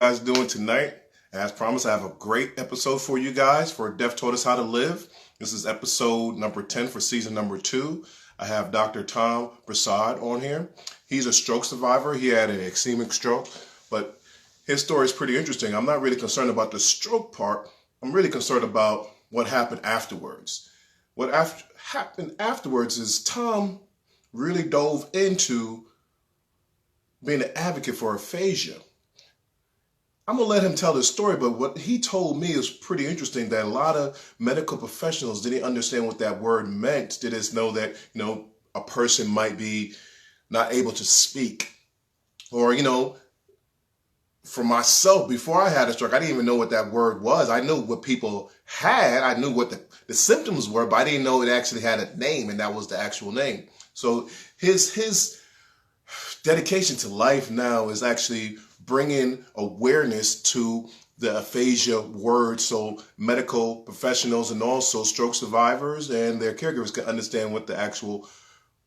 Guys doing tonight? As promised, I have a great episode for you guys for Death Taught Us How to Live. This is episode number 10 for season number 2. I have Dr. Broussard on here. He's a stroke survivor. He had an ischemic stroke, but his story is pretty interesting. I'm not really concerned about the stroke part. I'm really concerned about what happened afterwards. Happened afterwards is Tom really dove into being an advocate for aphasia. I'm going to let him tell the story, but what he told me is pretty interesting, that a lot of medical professionals didn't understand what that word meant. They just know that, a person might be not able to speak. Or, for myself, before I had a stroke, I didn't even know what that word was. I knew what people had. I knew what the symptoms were, but I didn't know it actually had a name, and that was the actual name. So his dedication to life now is actually bringing awareness to the aphasia word, so medical professionals and also stroke survivors and their caregivers can understand what the actual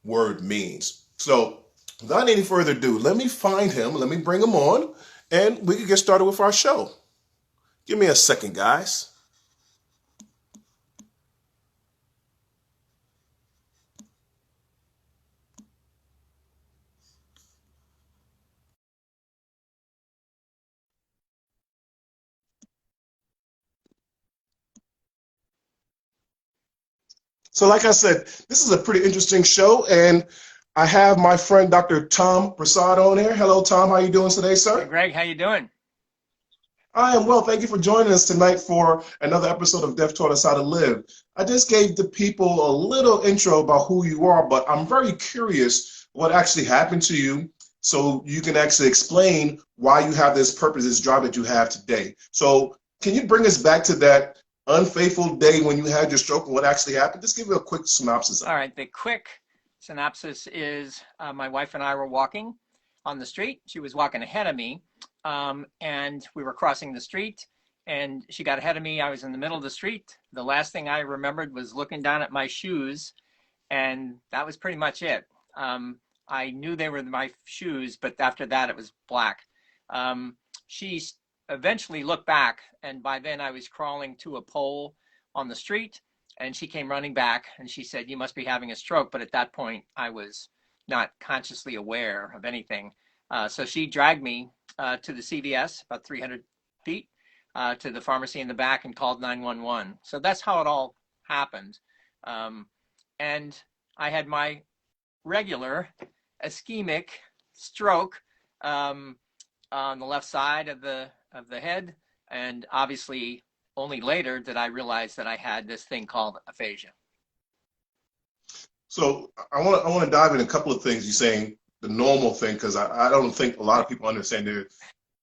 word means. So without any further ado, let me find him, let me bring him on, and we can get started with our show. Give me a second, guys. So like I said, this is a pretty interesting show, and I have my friend Dr. Tom Broussard on here. Hello, Tom. How are you doing today, Hey, sir? Greg, how you doing? I am well. Thank you for joining us tonight for another episode of Death Taught Us How to Live. I just gave the people a little intro about who you are, but I'm very curious what actually happened to you so you can actually explain why you have this purpose, this job that you have today. So can you bring us back to that unfaithful day when you had your stroke and what actually happened? Just give me a quick synopsis of All it. right, the quick synopsis is my wife and I were walking on the street. She was walking ahead of me, and we were crossing the street, and she got ahead of me. I was in the middle of the street. The last thing I remembered was looking down at my shoes, and that was pretty much it. I knew they were my shoes, but after that, it was black. She eventually looked back, and by then I was crawling to a pole on the street, and she came running back, and she said, "You must be having a stroke." But at that point, I was not consciously aware of anything. So she dragged me to the CVS, about 300 feet, to the pharmacy in the back, and called 911. So that's how it all happened. Um, and I had my regular ischemic stroke um, on the left side of the head, and obviously only later did I realize that I had this thing called aphasia. So I want to dive in a couple of things you're saying, the normal thing, because I don't think a lot of people understand there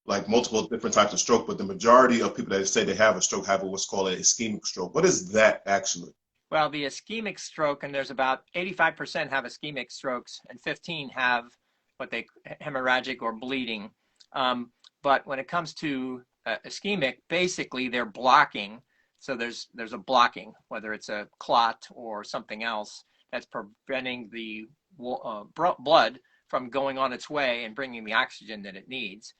like multiple different types of stroke, but the majority of people that say they have a stroke have what's called an ischemic stroke. What is that actually? Well, the ischemic stroke, and there's about 85% have ischemic strokes, and 15 have what they hemorrhagic or bleeding. But when it comes to ischemic, basically they're blocking. So there's a blocking, whether it's a clot or something else that's preventing the blood from going on its way and bringing the oxygen that it needs.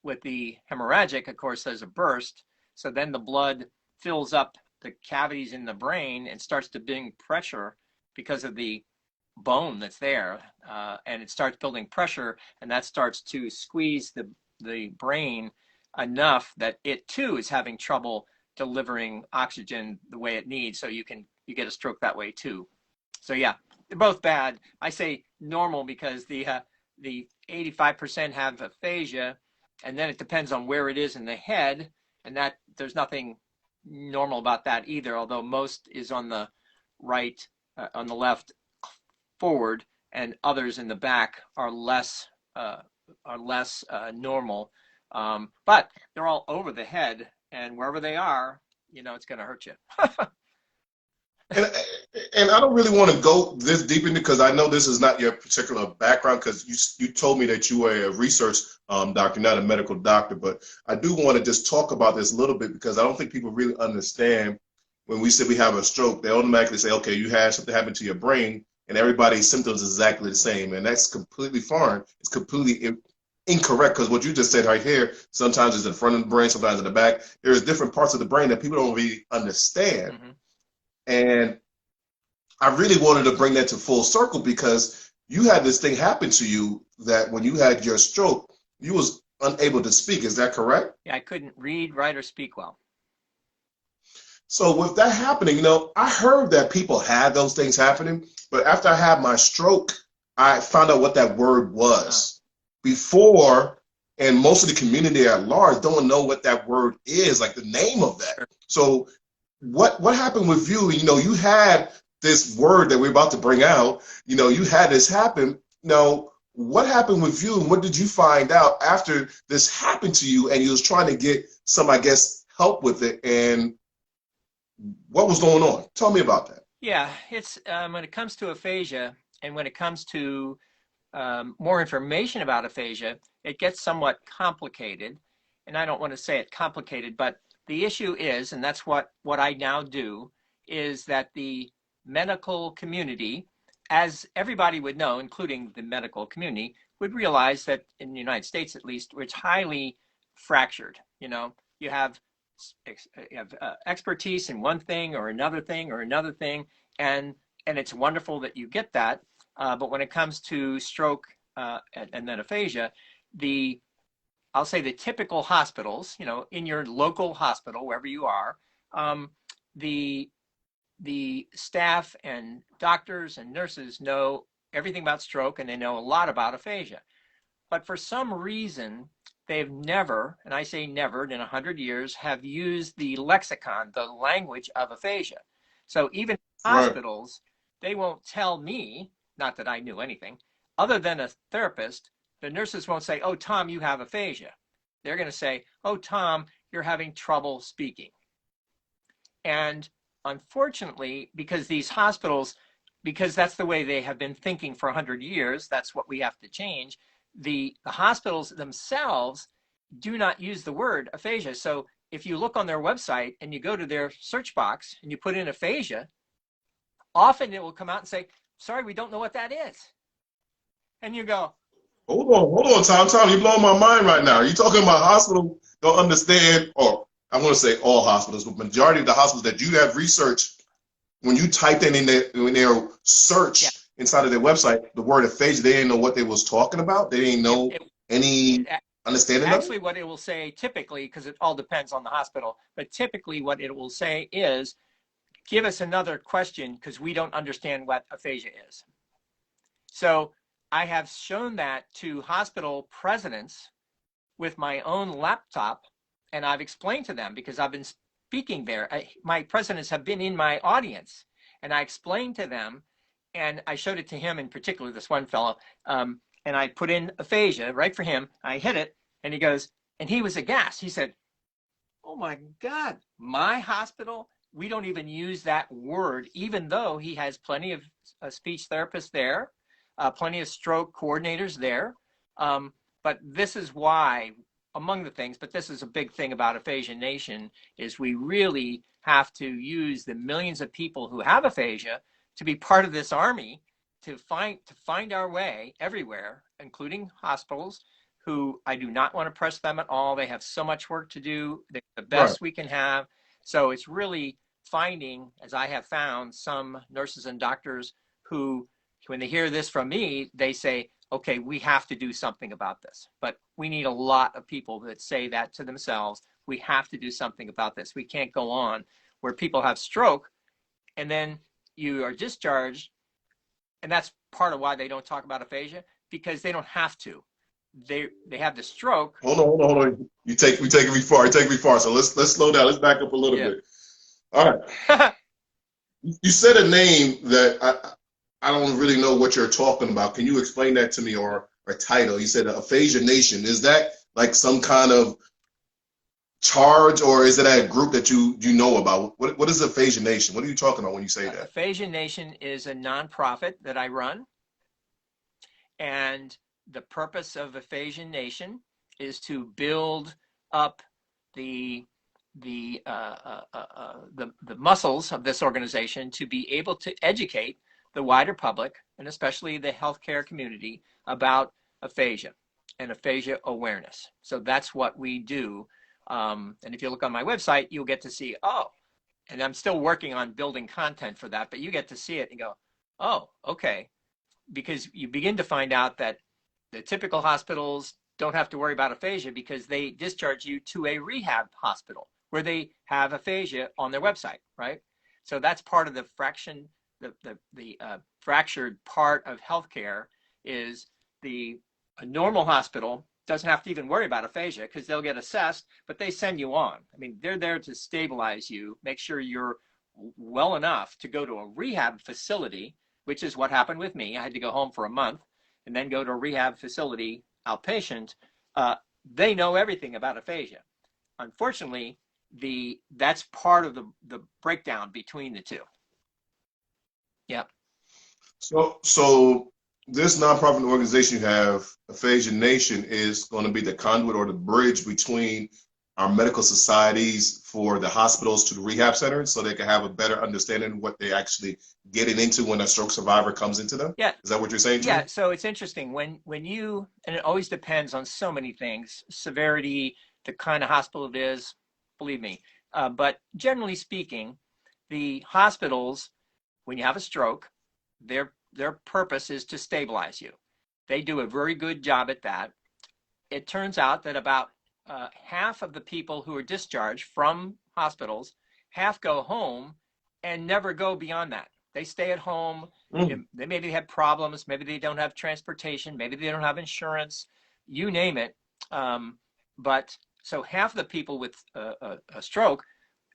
With the hemorrhagic, of course, there's a burst. So then the blood fills up the cavities in the brain and starts to bring pressure because of the bone that's there, and it starts building pressure, and that starts to squeeze the brain enough that it too is having trouble delivering oxygen the way it needs. So you get a stroke that way too. So yeah, they're both bad. I say normal because the 85% have aphasia, and then it depends on where it is in the head, and that there's nothing normal about that either, although most is on the right, on the left forward, and others in the back are less normal. But they're all over the head, and wherever they are, it's going to hurt you. And and I don't really want to go this deep into because I know this is not your particular background because you told me that you were a research doctor, not a medical doctor. But I do want to just talk about this a little bit because I don't think people really understand when we say we have a stroke, they automatically say, okay, you had something happen to your brain, and everybody's symptoms is exactly the same, and that's completely foreign. It's completely incorrect, because what you just said right here, sometimes it's in front of the brain, sometimes in the back. There's different parts of the brain that people don't really understand. Mm-hmm. And I really wanted to bring that to full circle because you had this thing happen to you that when you had your stroke, you was unable to speak. Is that correct? Yeah, I couldn't read, write, or speak well. So with that happening, I heard that people had those things happening, but after I had my stroke, I found out what that word Uh, was. Before, and most of the community at large don't know what that word is, like the name of that. sure. So what happened with you? You had this word that we're about to bring out. You had this happen. Now, what happened with you, and what did you find out after this happened to you, and you was trying to get some, I guess, help with it, and what was going on? Tell me about that. Yeah, it's when it comes to aphasia and when it comes to more information about aphasia, it gets somewhat complicated. And I don't want to say it complicated, but the issue is, and that's what I now do, is that the medical community, as everybody would know, including the medical community, would realize that in the United States, at least, it's highly fractured. You have expertise in one thing or another thing or another thing, and it's wonderful that you get that. But when it comes to stroke and then aphasia, I'll say the typical hospitals, in your local hospital, wherever you are, the staff and doctors and nurses know everything about stroke and they know a lot about aphasia. But for some reason, they've never, and I say never, in 100 years, have used the lexicon, the language of aphasia. So even Right. hospitals, they won't tell me, not that I knew anything, other than a therapist, the nurses won't say, "Oh, Tom, you have aphasia." They're going to say, "Oh, Tom, you're having trouble speaking." And unfortunately, because these hospitals, because that's the way they have been thinking for 100 years, that's what we have to change. The hospitals themselves do not use the word aphasia. So if you look on their website and you go to their search box and you put in aphasia, often it will come out and say, "Sorry, we don't know what that is." And you go, Hold on, Tom. You're blowing my mind right now. Are you talking about hospitals don't understand, or I want to say all hospitals, but majority of the hospitals that you have researched, when you typed in their yeah, search inside of their website, the word aphasia, they didn't know what they was talking about. They didn't it, know it, any it understanding of it. actually, what it will say typically, because it all depends on the hospital, but typically what it will say is, "Give us another question because we don't understand what aphasia is." So I have shown that to hospital presidents with my own laptop, and I've explained to them because I've been speaking there. My presidents have been in my audience, and I explained to them, and I showed it to him in particular, this one fellow, and I put in aphasia right for him. I hit it, and he goes, and he was aghast. He said, "Oh my God, my hospital, we don't even use that word," even though he has plenty of speech therapists there, plenty of stroke coordinators there. But this is why, among the things, but this is a big thing about Aphasia Nation, is we really have to use the millions of people who have aphasia to be part of this army to find our way everywhere, including hospitals, who I do not want to press them at all. They have so much work to do, the Right. best we can have. So it's really finding, as I have found, some nurses and doctors who, when they hear this from me, they say, "Okay, we have to do something about this." But we need a lot of people that say that to themselves. We have to do something about this. We can't go on where people have stroke and then you are discharged. And that's part of why they don't talk about aphasia, because they don't have to. They have the stroke. Hold on. We take me far. You take me far. So let's slow down. Let's back up a little Yeah. bit. All right. You said a name that I don't really know what you're talking about. Can you explain that to me, or a title? You said Aphasia Nation. Is that like some kind of charge, or is it a group that you know about? What is Aphasia Nation? What are you talking about when you say that? Aphasia Nation is a nonprofit that I run, and the purpose of Aphasia Nation is to build up the the muscles of this organization to be able to educate the wider public and especially the healthcare community about aphasia. and aphasia awareness. So that's what we do. And if you look on my website, you'll get to see, oh, and I'm still working on building content for that, but you get to see it and go, oh, okay. Because you begin to find out that the typical hospitals don't have to worry about aphasia because they discharge you to a rehab hospital where they have aphasia on their website, right? So that's part of the fractured part of healthcare is a normal hospital doesn't have to even worry about aphasia because they'll get assessed, but they send you on. I mean, they're there to stabilize you, make sure you're well enough to go to a rehab facility, which is what happened with me. I had to go home for a month and then go to a rehab facility outpatient. They know everything about aphasia. Unfortunately, that's part of the breakdown between the two. Yeah. So this nonprofit organization you have, Aphasia Nation, is going to be the conduit or the bridge between our medical societies for the hospitals to the rehab centers so they can have a better understanding of what they're actually getting into when a stroke survivor comes into them? Yeah. Is that what you're saying to Yeah. me? So it's interesting when you, and it always depends on so many things, severity, the kind of hospital it is, believe me. But generally speaking, the hospitals, when you have a stroke, their purpose is to stabilize you. They do a very good job at that. It turns out that about half of the people who are discharged from hospitals, half go home and never go beyond that. They stay at home. They maybe have problems. Maybe they don't have transportation. Maybe they don't have insurance. You name it. But so half of the people with a stroke,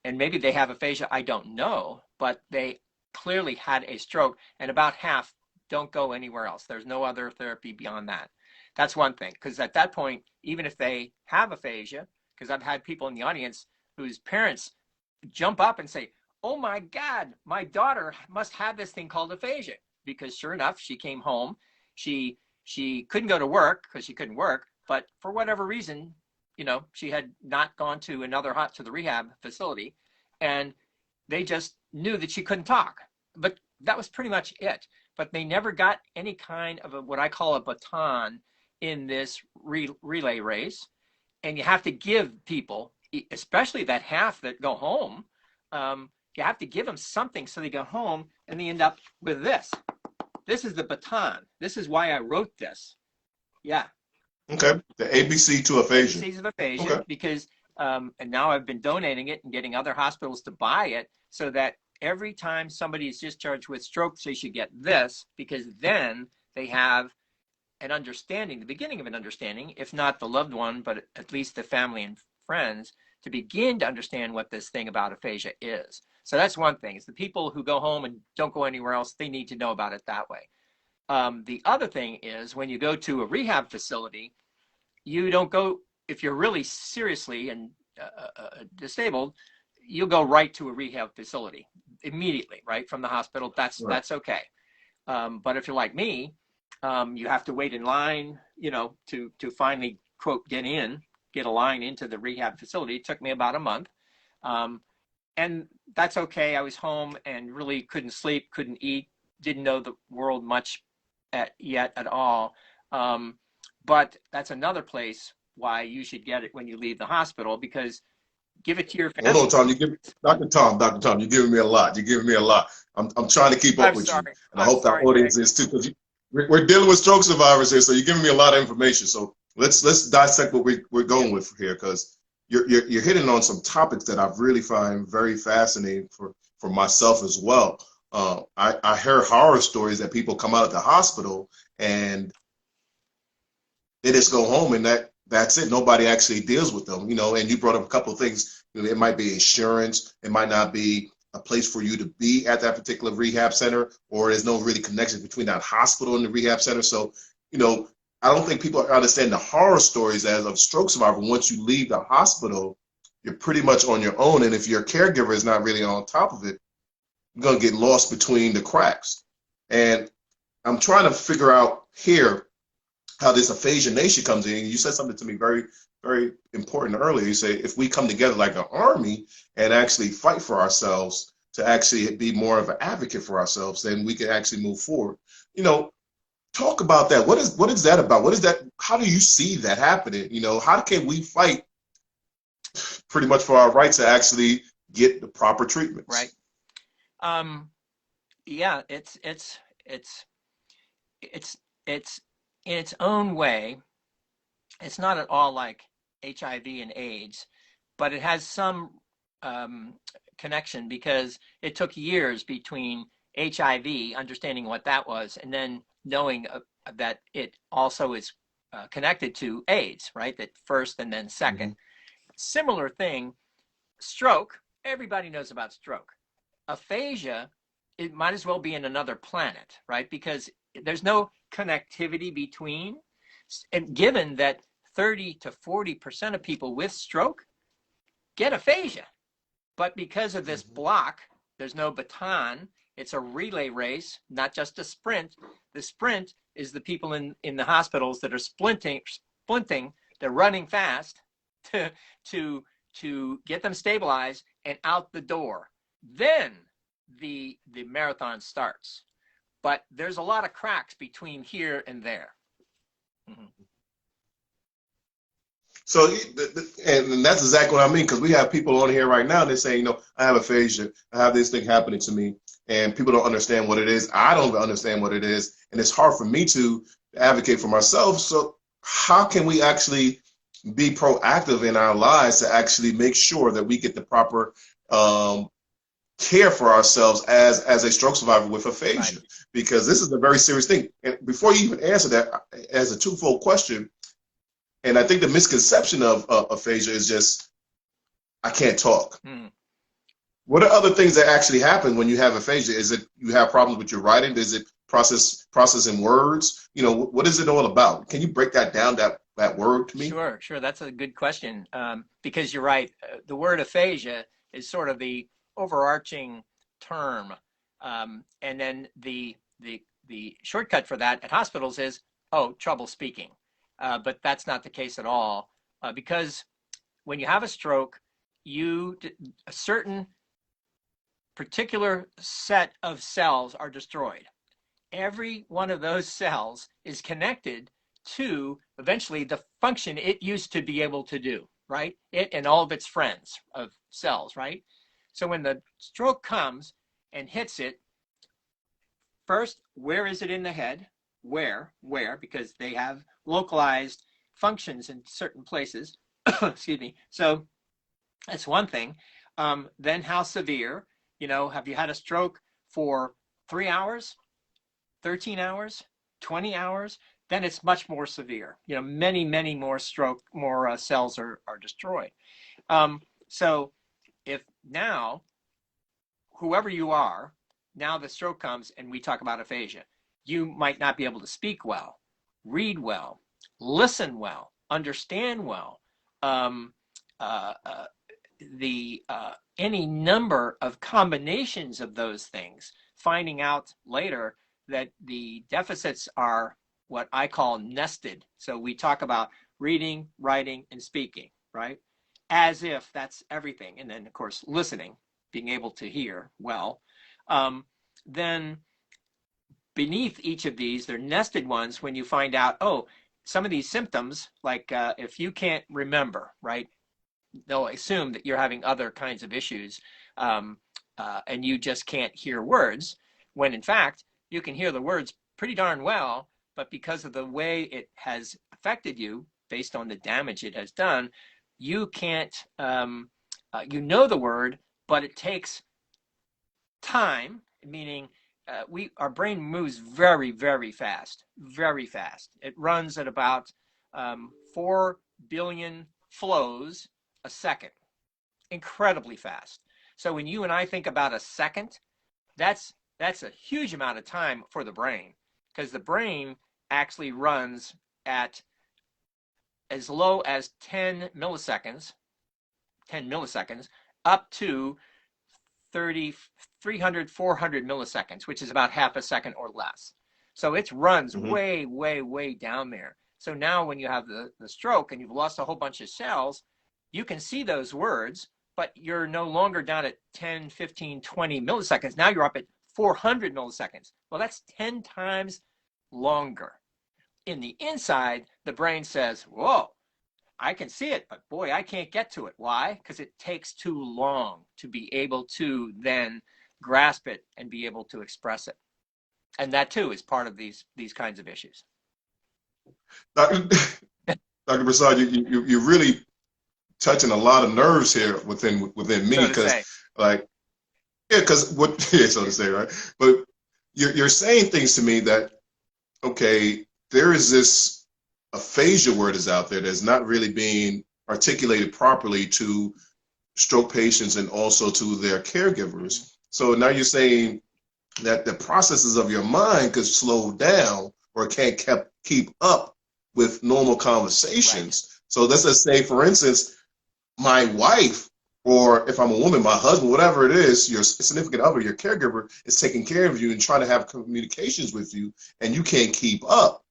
and maybe they have aphasia, I don't know, but they clearly had a stroke, and about half don't go anywhere else. There's no other therapy beyond that. That's one thing, because at that point, even if they have aphasia, because I've had people in the audience whose parents jump up and say, oh my God, my daughter must have this thing called aphasia, because sure enough, she came home. She couldn't go to work because she couldn't work, but for whatever reason, she had not gone to the rehab facility, and they just knew that she couldn't talk. But that was pretty much it. But they never got any kind of what I call a baton in this relay race. And you have to give people, especially that half that go home, you have to give them something so they go home and they end up with this. This is the baton. This is why I wrote this. Yeah. Okay. The ABC to aphasia. ABCs of aphasia, okay. Because, and now I've been donating it and getting other hospitals to buy it so that every time somebody is discharged with stroke, they should get this, because then they have an understanding, the beginning of an understanding, if not the loved one, but at least the family and friends, to begin to understand what this thing about aphasia is. So that's one thing. It's the people who go home and don't go anywhere else, they need to know about it that way. The other thing is when you go to a rehab facility, you don't go, if you're really seriously and disabled, you'll go right to a rehab facility immediately, right from the hospital. That's okay. But if you're like me, you have to wait in line, to finally, quote, get a line into the rehab facility. It took me about a month. And that's okay. I was home and really couldn't sleep, couldn't eat, didn't know the world much yet at all. But that's another place why you should get it when you leave the hospital, because give it to your family. Hold on, Tom. Dr. Tom, you're giving me a lot. I'm trying to keep up with you. And I hope the audience is too, because we're dealing with stroke survivors here, so you're giving me a lot of information. So let's dissect what we're going with here, because you're hitting on some topics that I really find very fascinating for myself as well. I hear horror stories that people come out of the hospital and they just go home and that's it. Nobody actually deals with them, and you brought up a couple of things. It might be insurance. It might not be a place for you to be at that particular rehab center, or there's no really connection between that hospital and the rehab center. So, I don't think people understand the horror stories as a stroke survivor. Once you leave the hospital, you're pretty much on your own. And if your caregiver is not really on top of it, you're going to get lost between the cracks. And I'm trying to figure out here how this aphasia nation comes in. You said something to me very, very important earlier. You say, if we come together like an army and actually fight for ourselves to actually be more of an advocate for ourselves, then we can actually move forward. Talk about that. What is that about? What is that? How do you see that happening? You know, how can we fight pretty much for our rights to actually get the proper Right. treatments? Yeah, it's it's it's in its own way. It's not at all like HIV and AIDS, but it has some um, connection because it took years between HIV, understanding what that was, and then knowing that it also is connected to AIDS, right? That first and then second. Mm-hmm. Similar thing, stroke, everybody knows about stroke. Aphasia, it might as well be in another planet, right? Because there's no connectivity between. And given that 30 to 40% of people with stroke get aphasia, but because of this Mm-hmm. block, there's no baton. It's a relay race, not just a sprint. The sprint is the people in the hospitals that are splinting, they're running fast to, to, to get them stabilized and out the door. Then the marathon starts. But there's a lot of cracks between here and there. Mm-hmm. So, and that's exactly what I mean, because we have people on here right now, and they're saying, you know, I have aphasia, I have this thing happening to me, and people don't understand what it is. I don't understand what it is, and it's hard for me to advocate for myself. So, how can we actually be proactive in our lives to actually make sure that we get the proper um, care for ourselves as a stroke survivor with Right. aphasia? Because this is a very serious thing. And before you even answer that, as a twofold question, and I think the misconception of aphasia is just, I can't talk. Mm. What are other things that actually happen when you have aphasia? Is it you have problems with your writing? Is it processing words? You know, what is it all about? Can you break that down, that word to me? Sure, sure. That's a good question because you're right. The word aphasia is sort of the overarching term, and then the shortcut for that at hospitals is trouble speaking, but that's not the case at all because when you have a stroke, a certain particular set of cells are destroyed. Every one of those cells is connected to eventually the function it used to be able to do, right? It and all of its friends of cells, right? So when the stroke comes and hits it, first, where is it in the head? Where? Because they have localized functions in certain places. Excuse me. So that's one thing. Then how severe? You know, have you had a stroke for 3 hours? 13 hours, 20 hours, then it's much more severe. You know, many more cells are destroyed. So if now, whoever you are, now the stroke comes and we talk about aphasia, you might not be able to speak well, read well, listen well, understand well. Um, uh, uh, the Any number of combinations of those things, finding out later that the deficits are what I call nested. So we talk about reading, writing, and speaking, right? As if that's everything. And then, of course, listening, being able to hear well. Then beneath each of these, they're nested ones when you find out, some of these symptoms, like if you can't remember, right? They'll assume that you're having other kinds of issues um, and you just can't hear words, when in fact, you can hear the words pretty darn well, but because of the way it has affected you, based on the damage it has done, you can't, you know the word, but it takes time, meaning our brain moves very fast, very fast. It runs at about 4 billion flows a second, incredibly fast. So when you and I think about a second, that's a huge amount of time for the brain, because the brain actually runs at as low as 10 milliseconds up to 30, 300, 400 milliseconds, which is about half a second or less. So it runs Mm-hmm. way down there. So now when you have the stroke and you've lost a whole bunch of cells, you can see those words, but you're no longer down at 10, 15, 20 milliseconds. Now you're up at 400 milliseconds. Well, that's 10 times longer. In the inside, the brain says, whoa, I can see it, but boy, I can't get to it. Why? Because it takes too long to be able to then grasp it and be able to express it. And that too is part of these kinds of issues. Dr. Broussard, you're really touching a lot of nerves here within me, So to because say. like, yeah, because what yeah, so to say, right? But you're saying things to me that, okay, there is this aphasia word is out there that's not really being articulated properly to stroke patients and also to their caregivers. So now you're saying that the processes of your mind could slow down or can't keep up with normal conversations. Right. So let's just say, for instance, my wife, or if I'm a woman, my husband, whatever it is, your significant other, your caregiver is taking care of you and trying to have communications with you, and you can't keep up.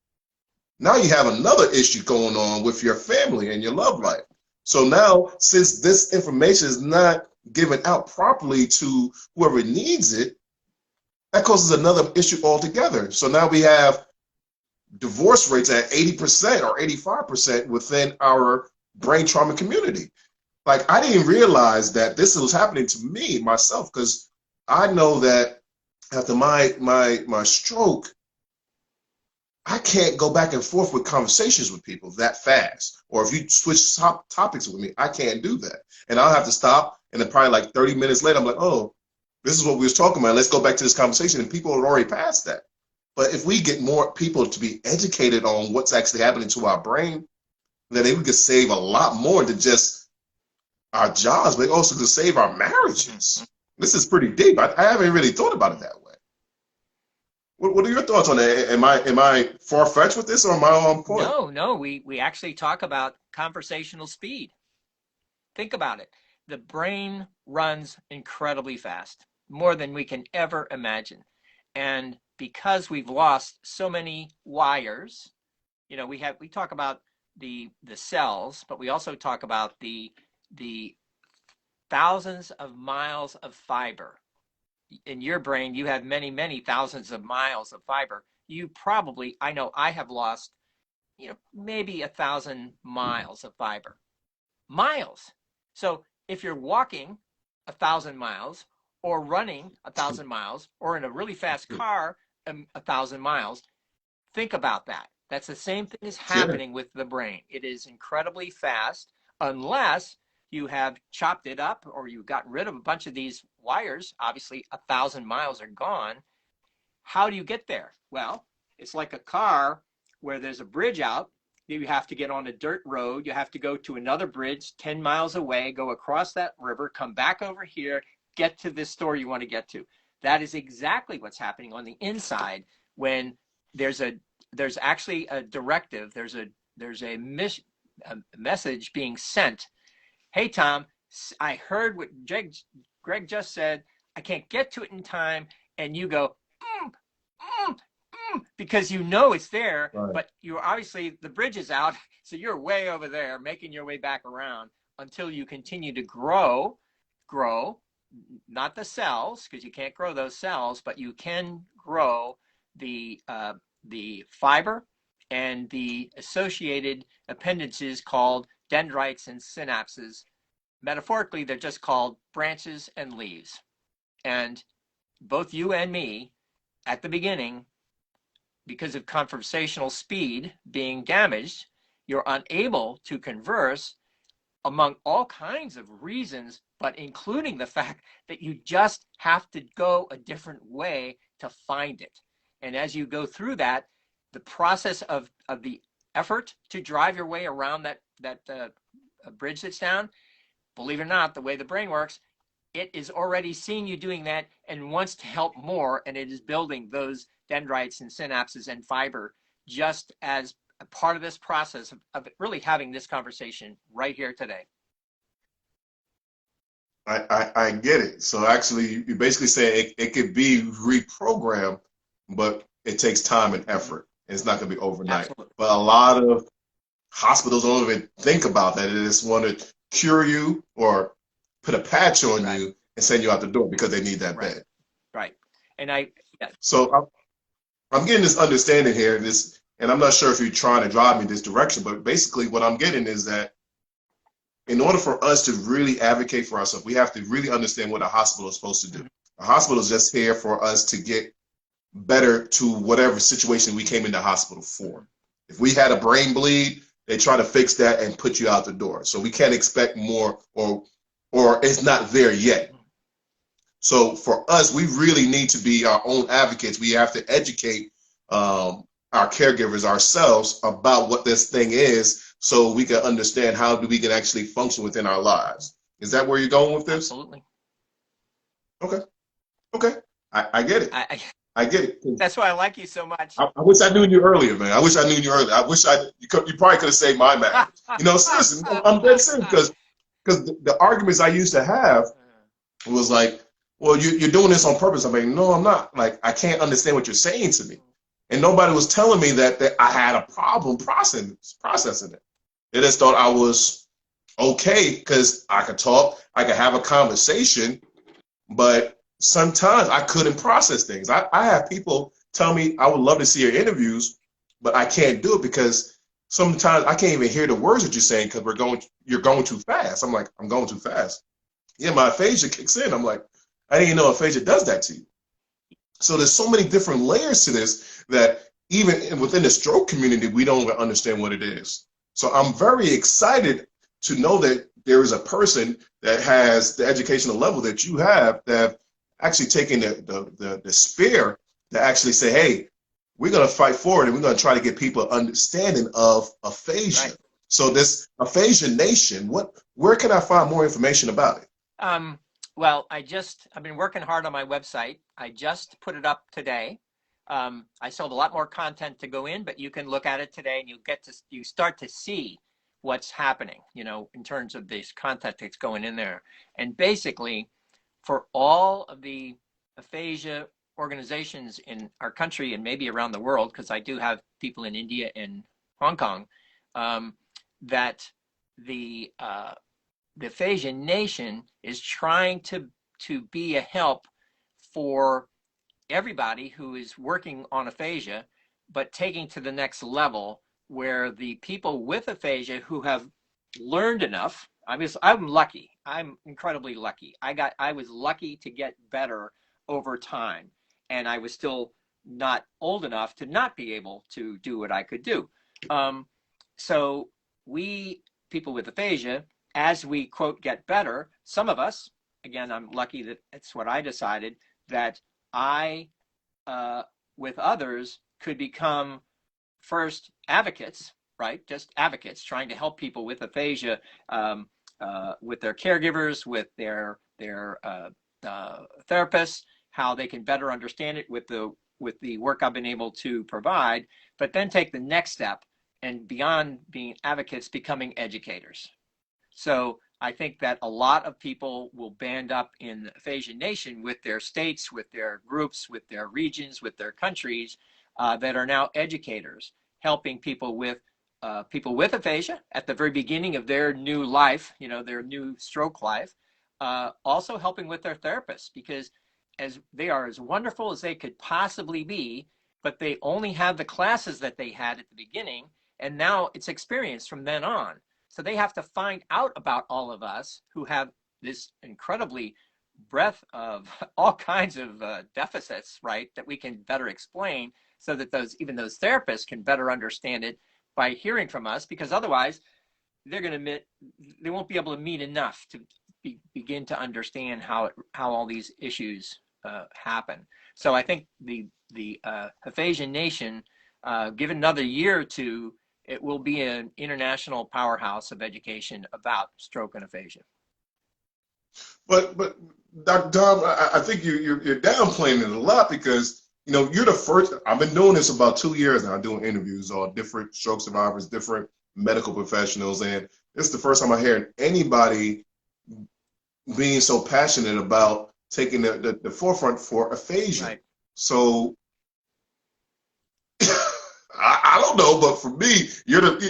Now you have another issue going on with your family and your love life. So now, since this information is not given out properly to whoever needs it, that causes another issue altogether. So now we have divorce rates at 80% or 85% within our brain trauma community. Like, I didn't realize that this was happening to me myself, because I know that after my stroke, I can't go back and forth with conversations with people that fast. Or if you switch topics with me, I can't do that. And I'll have to stop, and then probably like 30 minutes later, I'm like, oh, this is what we was talking about. Let's go back to this conversation. And people are already past that. But if we get more people to be educated on what's actually happening to our brain, then we could save a lot more than just our jobs, but also could save our marriages. This is pretty deep. I haven't really thought about it that way. What are your thoughts on that? Am I far-fetched with this, or am I on point? No, we actually talk about conversational speed. Think about it. The brain runs incredibly fast, more than we can ever imagine. And because we've lost so many wires, we talk about the cells, but we also talk about the thousands of miles of fiber. In your brain, you have many, many thousands of miles of fiber. You probably, I know I have lost, maybe 1,000 miles of fiber. Miles. So if you're walking 1,000 miles, or running 1,000 miles, or in a really fast car 1,000 miles, think about that. That's the same thing is happening with the brain. It is incredibly fast, unless you have chopped it up or you got rid of a bunch of these wires. Obviously 1,000 miles are gone. How do you get there? Well, it's like a car where there's a bridge out. You have to get on a dirt road. You have to go to another bridge 10 miles away, go across that river, come back over here, get to this store you want to get to. That is exactly what's happening on the inside when there's actually a directive, there's a message being sent. Hey, Tom, I heard what Greg just said. I can't get to it in time. And you go, because you know it's there, right. But you're obviously, the bridge is out, so you're way over there making your way back around until you continue to grow, not the cells, because you can't grow those cells, but you can grow the fiber and the associated appendages called dendrites and synapses. Metaphorically, they're just called branches and leaves. And both you and me, at the beginning, because of conversational speed being damaged, you're unable to converse among all kinds of reasons, but including the fact that you just have to go a different way to find it. And as you go through that, the process of the effort to drive your way around that bridge that's down, believe it or not, the way the brain works, it is already seeing you doing that and wants to help more, and it is building those dendrites and synapses and fiber just as a part of this process of really having this conversation right here today. I get it. So actually, you basically say it could be reprogrammed, but it takes time and effort. And it's not going to be overnight. Absolutely. But a lot of hospitals don't even think about that. They just want to cure you or put a patch on right. you and send you out the door because they need that right. bed. Right. And So I'm getting this understanding here, and I'm not sure if you're trying to drive me this direction, but basically what I'm getting is that in order for us to really advocate for ourselves, we have to really understand what a hospital is supposed to do. A hospital is just here for us to get better to whatever situation we came in the hospital for. If we had a brain bleed, they try to fix that and put you out the door. So we can't expect more, or it's not there yet. So for us, we really need to be our own advocates. We have to educate our caregivers ourselves about what this thing is, so we can understand how we can actually function within our lives. Is that where you're going with this? Absolutely. Okay. Okay. I get it. I get it. That's why I like you so much. I wish I knew you earlier, man. I wish I knew you earlier. I wish you probably could have saved my marriage. Seriously, I'm dead serious, because the arguments I used to have was like, well, you're doing this on purpose. I mean, no, I'm not. Like, I can't understand what you're saying to me. And nobody was telling me that I had a problem processing it. They just thought I was okay because I could talk, I could have a conversation, but sometimes I couldn't process things. I have people tell me I would love to see your interviews, but I can't do it because sometimes I can't even hear the words that you're saying because you're going too fast. I'm like, I'm going too fast. Yeah, my aphasia kicks in. I'm like, I didn't even know aphasia does that to you. So there's so many different layers to this that even within the stroke community, we don't even understand what it is. So I'm very excited to know that there is a person that has the educational level that you have, that have actually taken the spear to actually say, hey, we're going to fight forward and we're going to try to get people understanding of aphasia. Right. So this Aphasia Nation, where can I find more information about it? Well, I've been working hard on my website. I just put it up today. I still have a lot more content to go in, but you can look at it today and you start to see what's happening, in terms of this content that's going in there. And basically, for all of the aphasia organizations in our country and maybe around the world, because I do have people in India and Hong Kong, that the Aphasia Nation is trying to be a help for everybody who is working on aphasia, but taking to the next level where the people with aphasia who have learned enough. I'm lucky. I'm incredibly lucky. I was lucky to get better over time, and I was still not old enough to not be able to do what I could do. So we, people with aphasia, as we, quote, get better, some of us, again, I'm lucky that it's what I decided, that I, with others, could become first advocates, right? Just advocates, trying to help people with aphasia, with their caregivers, with their therapists, how they can better understand it with the work I've been able to provide, but then take the next step and beyond being advocates, becoming educators. So I think that a lot of people will band up in the Aphasia Nation with their states, with their groups, with their regions, with their countries, that are now educators, helping people with aphasia at the very beginning of their new life, their new stroke life, also helping with their therapists, because as they are as wonderful as they could possibly be, but they only have the classes that they had at the beginning, and now it's experience from then on. So they have to find out about all of us who have this incredibly breadth of all kinds of deficits, right, that we can better explain, so that even those therapists can better understand it by hearing from us, because otherwise they won't be able to meet enough to begin to understand how all these issues happen. So I think the Aphasia Nation, given another year or two, it will be an international powerhouse of education about stroke and aphasia. But Dr. Tom, I think you're downplaying it a lot, because you're the first. I've been doing this about 2 years now, doing interviews on different stroke survivors, different medical professionals, and it's the first time I hear anybody being so passionate about taking the forefront for aphasia. Right. So I don't know, but for me, you're the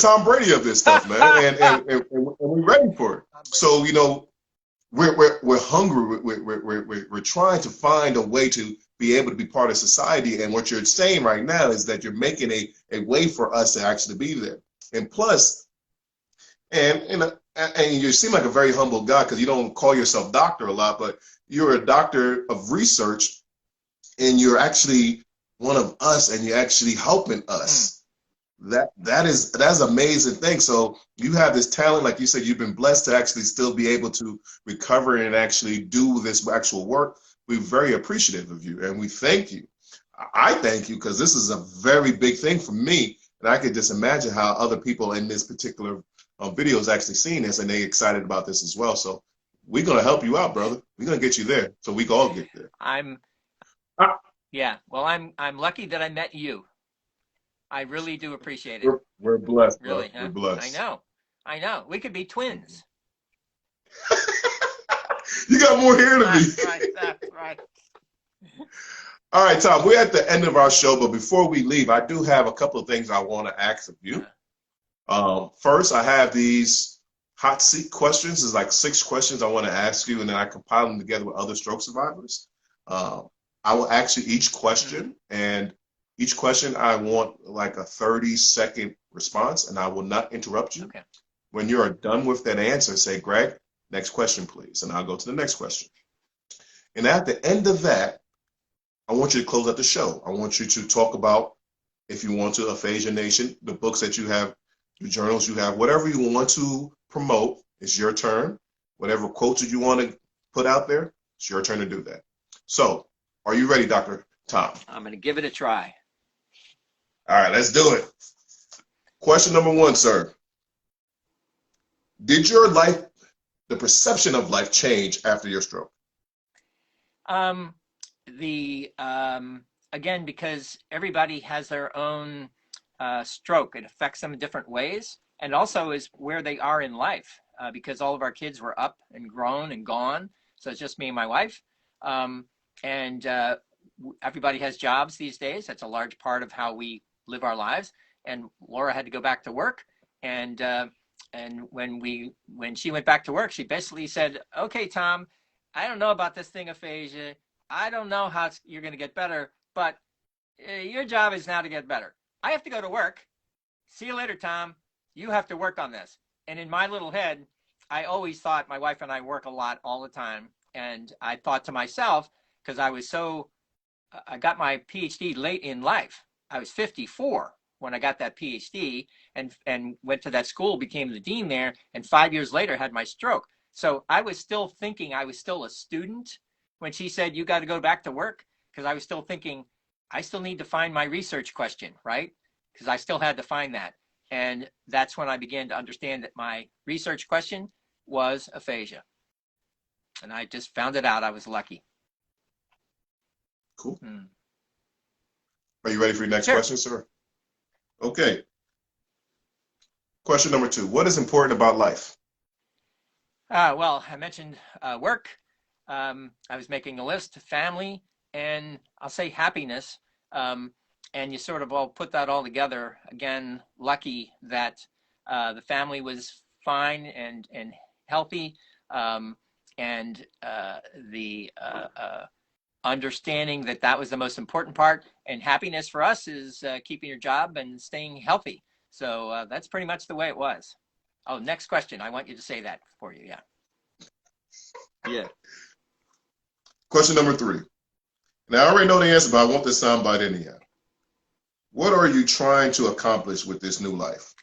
Tom Brady of this stuff, man, and we're ready for it. So we're hungry. We're trying to find a way to be able to be part of society. And what you're saying right now is that you're making a way for us to actually be there. And plus, and you seem like a very humble guy because you don't call yourself doctor a lot, but you're a doctor of research, and you're actually one of us, and you're actually helping us. That's an amazing thing. So you have this talent, like you said, you've been blessed to actually still be able to recover and actually do this actual work. We're very appreciative of you, and we thank you. I thank you because this is a very big thing for me, and I could just imagine how other people in this particular video is actually seeing this, and they excited about this as well. So we're gonna help you out, brother. We're gonna get you there, so we can all get there. Yeah. Well, I'm lucky that I met you. I really do appreciate it. We're blessed, bro. Really, huh? We're blessed. I know. We could be twins. You got more hair than me. That's right. All right, Tom, we're at the end of our show, but before we leave, I do have a couple of things I want to ask of you. First, I have these hot seat questions. There's like 6 questions I want to ask you, and then I compile them together with other stroke survivors. I will ask you each question, and each question I want like a 30-second response, and I will not interrupt you. Okay. When you are done with that answer, say, Greg, next question, please, and I'll go to the next question. And at the end of that, I want you to close out the show. I want you to talk about, if you want to, Aphasia Nation, the books that you have, the journals you have, whatever you want to promote, it's your turn. Whatever quotes you want to put out there, it's your turn to do that. So, are you ready, Dr. Tom? I'm going to give it a try. All right, let's do it. Question number 1, sir. Did your life, the perception of life, change after your stroke? Again, because everybody has their own stroke, it affects them in different ways, and also is where they are in life. Because all of our kids were up and grown and gone, so it's just me and my wife. And everybody has jobs these days. That's a large part of how we live our lives. And Laura had to go back to work, and when she went back to work, she basically said, "Okay, Tom, I don't know about this thing aphasia. I don't know how you're going to get better, but your job is now to get better. I have to go to work. See you later, Tom. You have to work on this." And in my little head, I always thought my wife and I work a lot all the time. And I thought to myself, because I got my PhD late in life. I was 54 when I got that PhD, and went to that school, became the dean there, and 5 years later had my stroke. So I was still thinking I was still a student when she said, "You got to go back to work," because I was still thinking, I still need to find my research question, right? Because I still had to find that. And that's when I began to understand that my research question was aphasia. And I just found it out. I was lucky. Cool. Are you ready for your next question, sir? Okay. Question number 2. What is important about life? Well, I mentioned work. I was making a list, family, and I'll say happiness. And you sort of all put that all together. Again, lucky that the family was fine and healthy, and the understanding that was the most important part. And happiness for us is keeping your job and staying healthy. So that's pretty much the way it was. Oh, next question. I want you to say that for you. Yeah. Yeah. Question number 3. Now, I already know the answer, but I want this soundbite anyhow. What are you trying to accomplish with this new life?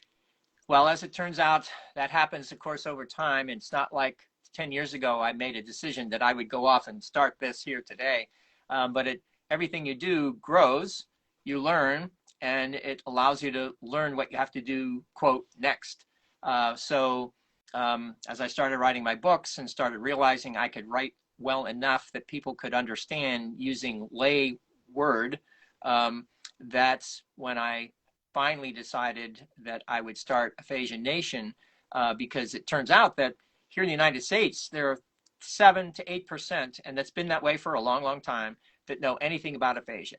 Well, as it turns out, that happens, of course, over time. It's not like 10 years ago I made a decision that I would go off and start this here today. But everything you do grows, you learn, and it allows you to learn what you have to do, quote, next. So as I started writing my books and started realizing I could write well enough that people could understand using lay word, that's when I finally decided that I would start Aphasia Nation, because it turns out that here in the United States, there are 7 to 8%, and that's been that way for a long, long time, that know anything about aphasia.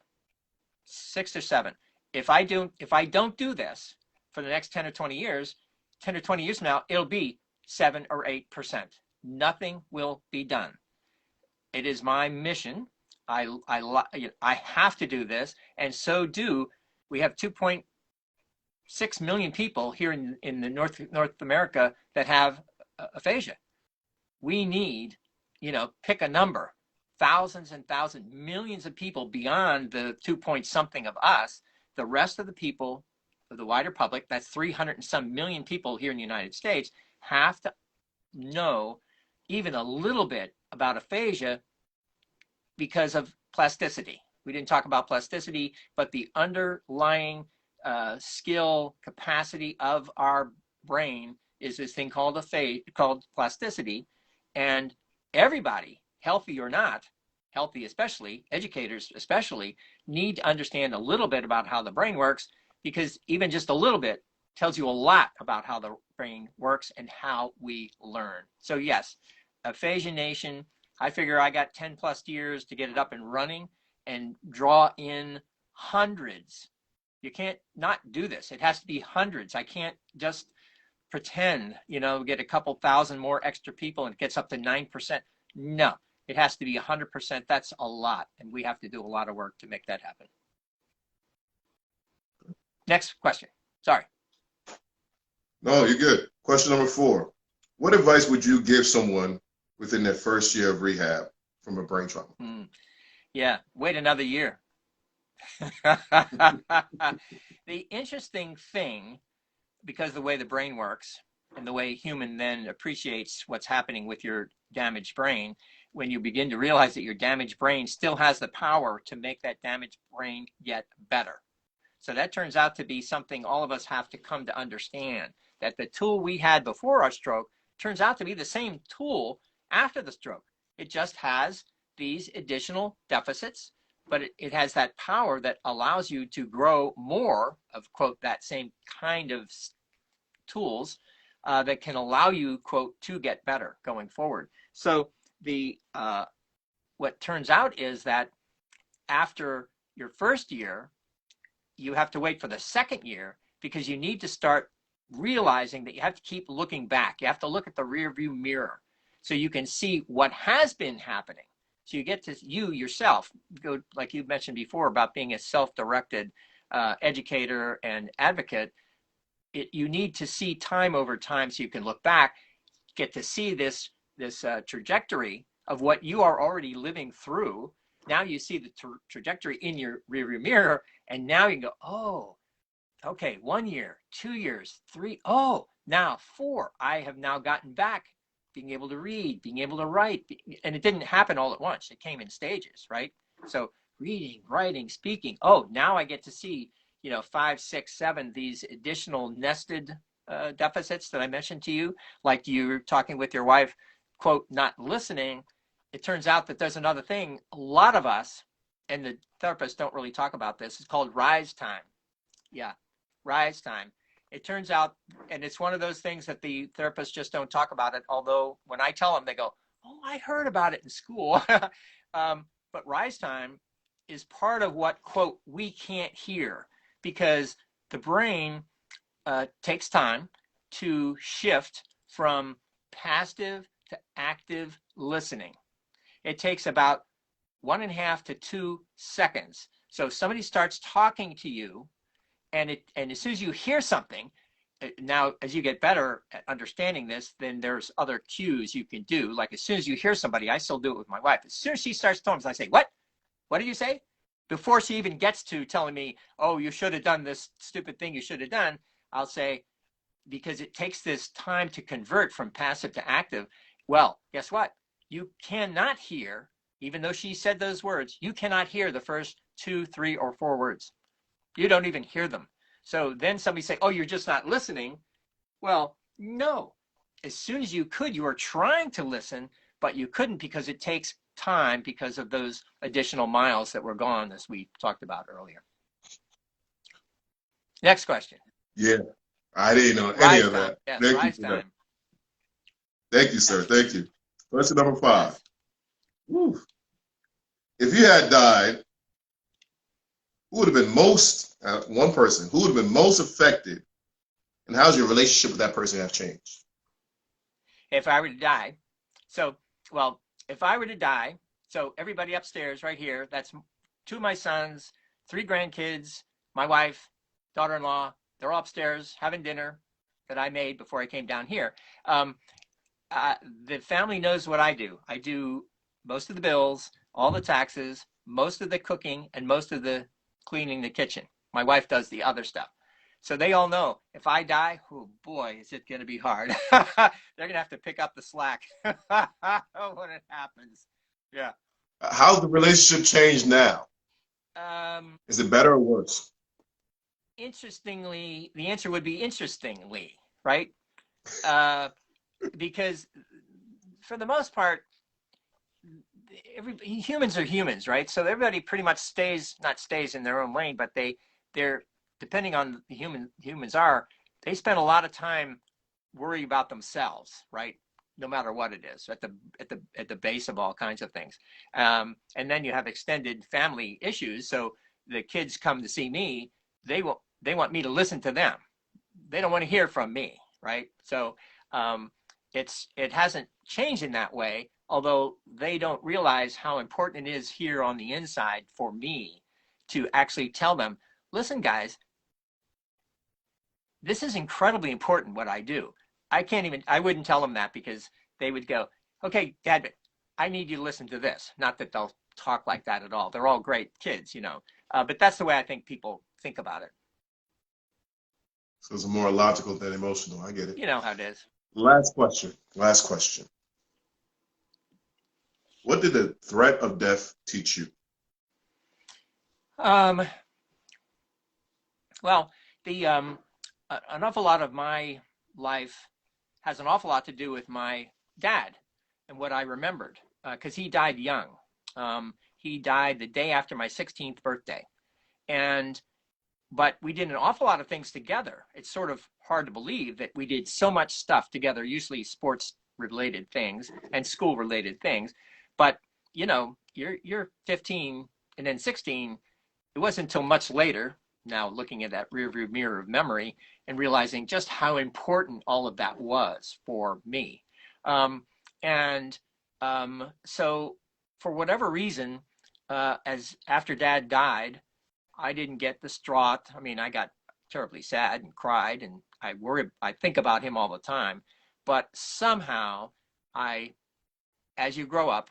6 or 7. If I don't do this for the next 10 or 20 years, 10 or 20 years from now, it'll be 7 or 8%. Nothing will be done. It is my mission I have to do this, and so do we have 2.6 million people here in the North America that have aphasia. We need, pick a number, thousands and thousands, millions of people beyond the 2 point something of us. The rest of the people, of the wider public, that's 300 and some million people here in the United States, have to know even a little bit about aphasia because of plasticity. We didn't talk about plasticity, but the underlying skill capacity of our brain is this thing called called plasticity. And everybody, healthy or not, healthy especially, educators especially, need to understand a little bit about how the brain works, because even just a little bit tells you a lot about how the brain works and how we learn. So yes, Aphasia Nation, I figure I got 10 plus years to get it up and running and draw in hundreds. You can't not do this. It has to be hundreds. I can't just pretend, get a couple thousand more extra people and it gets up to 9%. No, it has to be 100%. That's a lot. And we have to do a lot of work to make that happen. Next question. Sorry. No, you're good. Question number 4. What advice would you give someone within their first year of rehab from a brain trauma? Yeah, wait another year. The interesting thing, because of the way the brain works and the way human then appreciates what's happening with your damaged brain, when you begin to realize that your damaged brain still has the power to make that damaged brain get better. So that turns out to be something all of us have to come to understand, that the tool we had before our stroke turns out to be the same tool after the stroke. It just has these additional deficits, but it has that power that allows you to grow more of, quote, that same kind of tools that can allow you, quote, to get better going forward. So what turns out is that after your first year, you have to wait for the second year, because you need to start realizing that you have to keep looking back. You have to look at the rear view mirror so you can see what has been happening. So you get to you yourself go, like you mentioned before about being a self-directed educator and advocate. You need to see time over time so you can look back, get to see this trajectory of what you are already living through. Now you see the trajectory in your rearview mirror, and now you can go, oh, okay, 1 year, 2 years, 3, oh, now 4. I have now gotten back being able to read, being able to write, and it didn't happen all at once. It came in stages, right? So reading, writing, speaking. Oh, now I get to see, 5, 6, 7, these additional nested deficits that I mentioned to you, like you're talking with your wife, quote, not listening. It turns out that there's another thing. A lot of us, and the therapists don't really talk about this, it's called rise time. Yeah, rise time. It turns out, and it's one of those things that the therapists just don't talk about it, although when I tell them, they go, oh, I heard about it in school. But rise time is part of what, quote, we can't hear, because the brain takes time to shift from passive to active listening. It takes about 1.5 to 2 seconds. So if somebody starts talking to you, and as soon as you hear something, now as you get better at understanding this, then there's other cues you can do. Like as soon as you hear somebody, I still do it with my wife. As soon as she starts talking, I say, what? What did you say? Before she even gets to telling me, oh, you should have done this stupid thing you should have done, I'll say, because it takes this time to convert from passive to active. Well, guess what? You cannot hear, even though she said those words, you cannot hear the first 2, 3, or 4 words. You don't even hear them. So then somebody say, oh, you're just not listening. Well, no. As soon as you could, you were trying to listen, but you couldn't because it takes time because of those additional miles that were gone, as we talked about earlier. Next question. Yeah, I didn't know any of that. Yes, Thank you rise for time. that. Thank you, sir. Thank you. Question number 5. Yes. Woo. If you had died, who would have been most, one person, who would have been most affected, and how's your relationship with that person have changed? If I were to die, if I were to die, So everybody upstairs right here, that's two of my sons, three grandkids, my wife, daughter-in-law, they're all upstairs having dinner that I made before I came down here. Um, the family knows what I do. I do most of the bills, all the taxes, most of the cooking, and most of the cleaning the kitchen. My wife does the other stuff. So they all know if I die, oh boy, is it going to be hard. They're going to have to pick up the slack when it happens. Yeah. How's the relationship changed now? Is it better or worse? Interestingly, the answer would be interestingly, right? Because for the most part, humans are humans, right? So everybody pretty much not stays in their own lane, but they're depending on the humans are, they spend a lot of time worrying about themselves, right? No matter what it is, at the base of all kinds of things. And then you have extended family issues. So the kids come to see me, they want me to listen to them. They don't want to hear from me, right? So it hasn't changed in that way, although they don't realize how important it is here on the inside for me to actually tell them, listen, guys, this is incredibly important what I do. I wouldn't tell them that because they would go, okay, Dad, I need you to listen to this. Not that they'll talk like that at all. They're all great kids, but that's the way I think people think about it. So it's more logical than emotional. I get it. You know how it is. Last question. Last question. What did the threat of death teach you? Well, an awful lot of my life has an awful lot to do with my dad and what I remembered, because he died young. He died the day after my 16th birthday, but we did an awful lot of things together. It's sort of hard to believe that we did so much stuff together, usually sports related things and school related things. But you're 15 and then 16. It wasn't until much later, now looking at that rearview mirror of memory and realizing just how important all of that was for me. And so for whatever reason, as after Dad died, I didn't get distraught. I mean, I got terribly sad and cried, and I think about him all the time. But somehow as you grow up,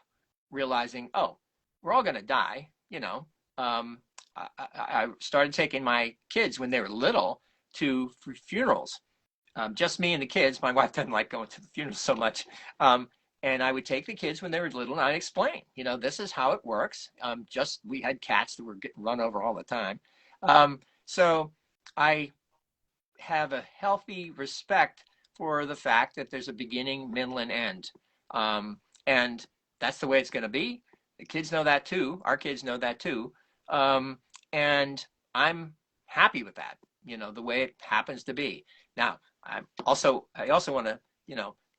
realizing, oh, we're all going to die, I started taking my kids when they were little to funerals. Just me and the kids. My wife doesn't like going to the funerals so much. And I would take the kids when they were little and I'd explain, this is how it works. We had cats that were getting run over all the time. So I have a healthy respect for the fact that there's a beginning, middle, and end. And that's the way it's going to be. The kids know that too. Our kids know that too. And I'm happy with that, the way it happens to be. Now, I also want to,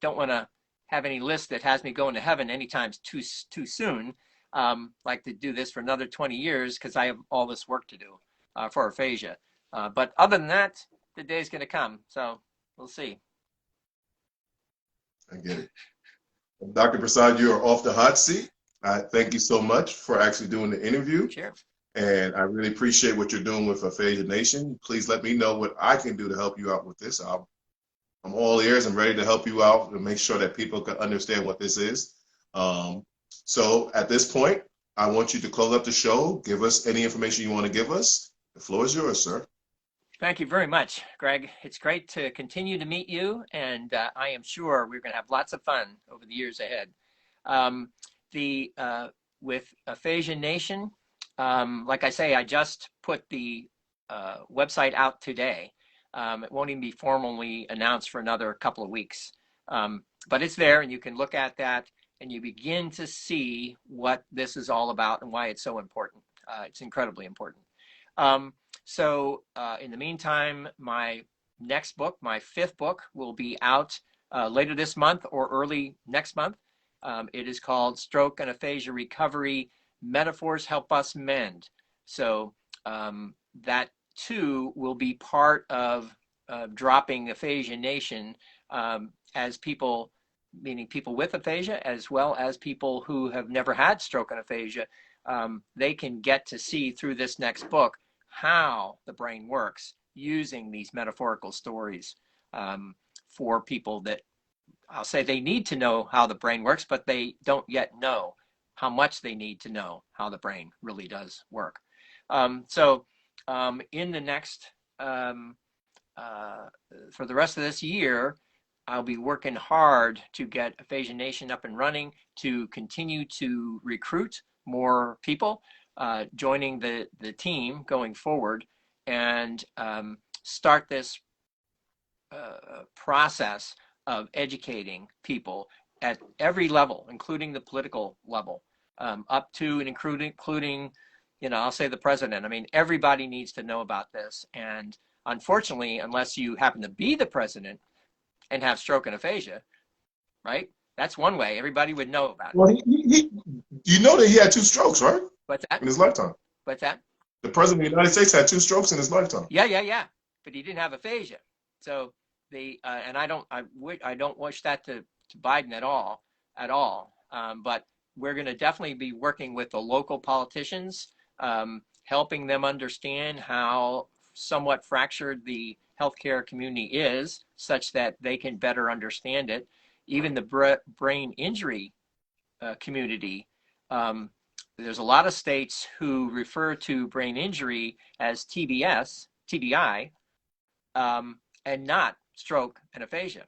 don't want to have any list that has me going to heaven anytime too soon. Like to do this for another 20 years because I have all this work to do for aphasia. But other than that, the day's going to come. So we'll see. I get it. Dr. Broussard, you are off the hot seat. I thank you so much for actually doing the interview. Sure. And I really appreciate what you're doing with Aphasia Nation. Please let me know what I can do to help you out with this. I'm all ears. I'm ready to help you out and make sure that people can understand what this is. So at this point, I want you to close up the show. Give us any information you want to give us. The floor is yours, sir. Thank you very much, Greg. It's great to continue to meet you, and I am sure we're going to have lots of fun over the years ahead. With Aphasia Nation, like I say, I just put the website out today. It won't even be formally announced for another couple of weeks, but it's there, and you can look at that, and you begin to see what this is all about and why it's so important. It's incredibly important. So in the meantime, my next book, my 5th book, will be out later this month or early next month. It is called Stroke and Aphasia Recovery, Metaphors Help Us Mend. So that too will be part of dropping Aphasia Nation as people meaning people with aphasia, as well as people who have never had stroke and aphasia, they can get to see through this next book how the brain works using these metaphorical stories for people that I'll say they need to know how the brain works, but they don't yet know how much they need to know how the brain really does work. In the next, for the rest of this year, I'll be working hard to get Aphasia Nation up and running, to continue to recruit more people joining the team going forward, and start this process of educating people at every level, including the political level, up to and including, I'll say the president. I mean, everybody needs to know about this. And unfortunately, unless you happen to be the president and have stroke and aphasia, right? That's one way everybody would know about it. Well, you know that he had 2 strokes, right? What's that? In his lifetime. What's that? The president of the United States had 2 strokes in his lifetime. Yeah. But he didn't have aphasia. So and I don't wish that to Biden at all. But we're going to definitely be working with the local politicians, helping them understand how somewhat fractured the healthcare community is, such that they can better understand it. Even the brain injury community, there's a lot of states who refer to brain injury as TBI, and not stroke and aphasia.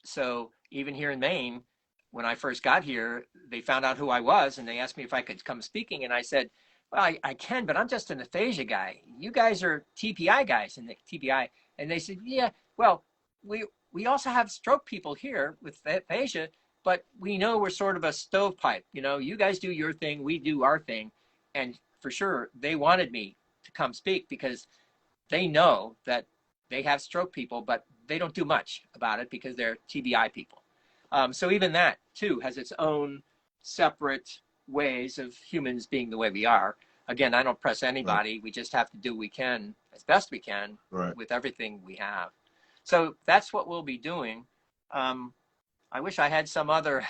So even here in Maine, when I first got here, they found out who I was and they asked me if I could come speaking. And I said, well, I can, but I'm just an aphasia guy. You guys are TPI guys in the TBI. And they said, yeah, well, we also have stroke people here with aphasia, but we know we're sort of a stovepipe. You guys do your thing, we do our thing. And for sure, they wanted me to come speak because they know that they have stroke people, but they don't do much about it because they're TBI people. So even that, too, has its own separate ways of humans being the way we are. Again, I don't press anybody. Right. We just have to do what we can as best we can with everything we have. So that's what we'll be doing. I wish I had some other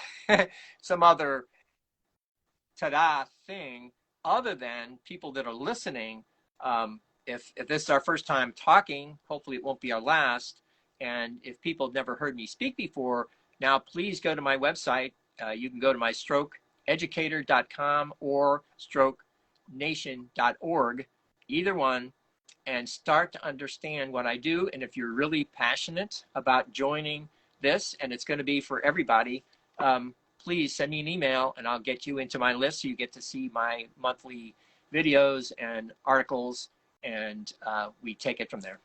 ta-da thing other than people that are listening. If this is our first time talking, hopefully it won't be our last. And if people have never heard me speak before, now please go to my website. You can go to my strokeeducator.com or strokenation.org, either one, and start to understand what I do. And if you're really passionate about joining this, and it's going to be for everybody, please send me an email and I'll get you into my list so you get to see my monthly videos and articles, and we take it from there.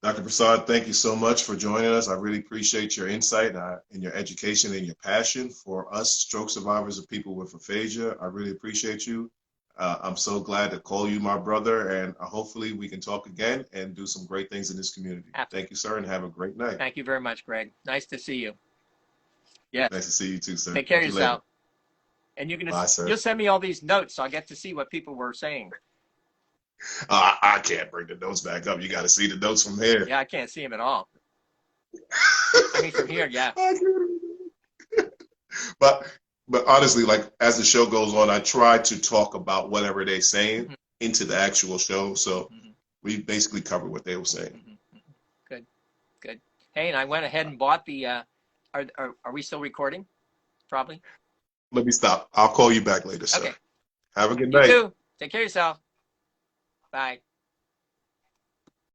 Dr. Broussard, thank you so much for joining us. I really appreciate your insight and your education and your passion for us stroke survivors and people with aphasia. I really appreciate you. I'm so glad to call you my brother, and hopefully we can talk again and do some great things in this community. Absolutely. Thank you, sir, and have a great night. Thank you very much, Greg. Nice to see you. Yeah. Nice to see you too, sir. Take care of yourself. And you'll send me all these notes so I'll get to see what people were saying. I can't bring the notes back up. You got to see the notes from here. Yeah, I can't see them at all. I mean, from here, yeah. But honestly, like as the show goes on, I try to talk about whatever they're saying into the actual show. So we basically covered what they were saying. Good. Hey, and I went ahead and bought the. Are we still recording? Probably. Let me stop. I'll call you back later, sir. Okay. Have a good night. You too. Take care of yourself. Bye.